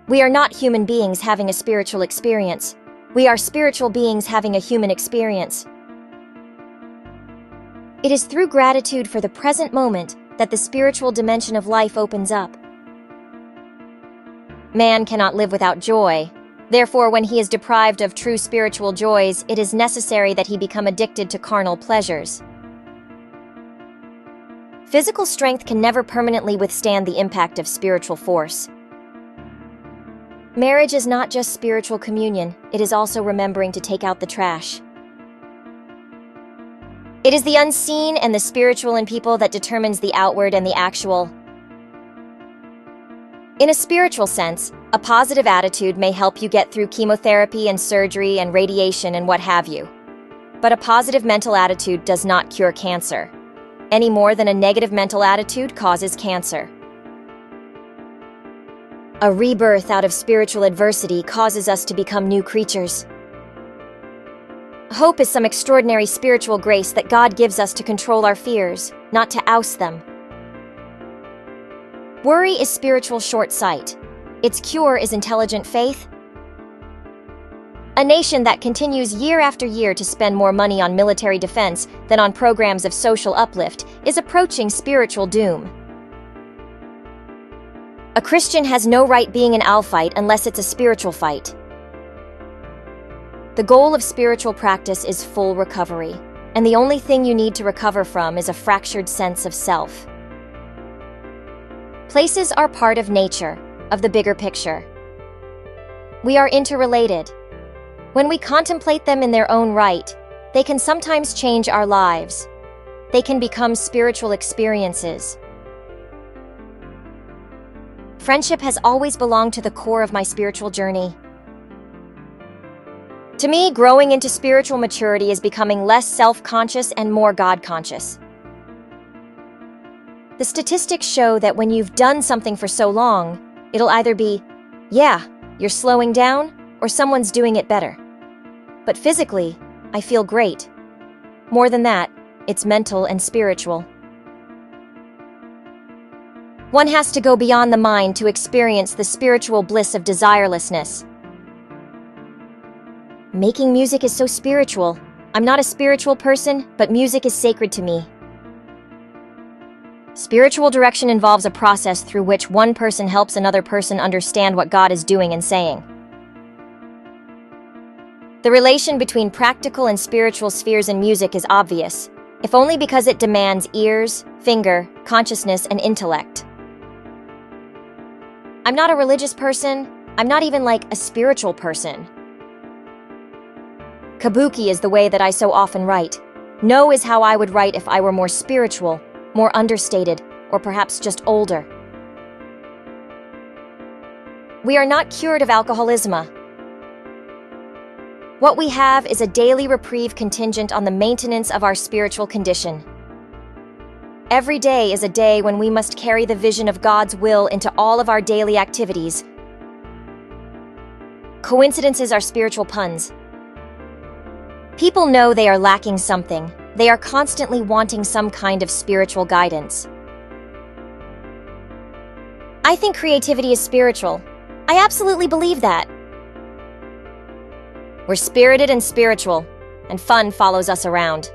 We are not human beings having a spiritual experience. We are spiritual beings having a human experience. It is through gratitude for the present moment that the spiritual dimension of life opens up. Man cannot live without joy. Therefore, when he is deprived of true spiritual joys, it is necessary that he become addicted to carnal pleasures. Physical strength can never permanently withstand the impact of spiritual force. Marriage is not just spiritual communion, it is also remembering to take out the trash. It is the unseen and the spiritual in people that determines the outward and the actual. In a spiritual sense, a positive attitude may help you get through chemotherapy and surgery and radiation and what have you. But a positive mental attitude does not cure cancer, any more than a negative mental attitude causes cancer. A rebirth out of spiritual adversity causes us to become new creatures. Hope is some extraordinary spiritual grace that God gives us to control our fears, not to oust them. Worry is spiritual short sight. Its cure is intelligent faith. A nation that continues year after year to spend more money on military defense than on programs of social uplift is approaching spiritual doom. A Christian has no right being an alphite unless it's a spiritual fight. The goal of spiritual practice is full recovery, and the only thing you need to recover from is a fractured sense of self. Places are part of nature, of the bigger picture. We are interrelated. When we contemplate them in their own right, they can sometimes change our lives. They can become spiritual experiences. Friendship has always belonged to the core of my spiritual journey. To me, growing into spiritual maturity is becoming less self-conscious and more God-conscious. The statistics show that when you've done something for so long, it'll either be, yeah, you're slowing down, or someone's doing it better. But physically, I feel great. More than that, it's mental and spiritual. One has to go beyond the mind to experience the spiritual bliss of desirelessness. Making music is so spiritual. I'm not a spiritual person, but music is sacred to me. Spiritual direction involves a process through which one person helps another person understand what God is doing and saying. The relation between practical and spiritual spheres in music is obvious, if only because it demands ears, finger, consciousness, and intellect. I'm not a religious person. I'm not even like a spiritual person. Kabuki is the way that I so often write. No is how I would write if I were more spiritual, more understated, or perhaps just older. We are not cured of alcoholism. What we have is a daily reprieve contingent on the maintenance of our spiritual condition. Every day is a day when we must carry the vision of God's will into all of our daily activities. Coincidences are spiritual puns. People know they are lacking something. They are constantly wanting some kind of spiritual guidance. I think creativity is spiritual. I absolutely believe that. We're spirited and spiritual, and fun follows us around.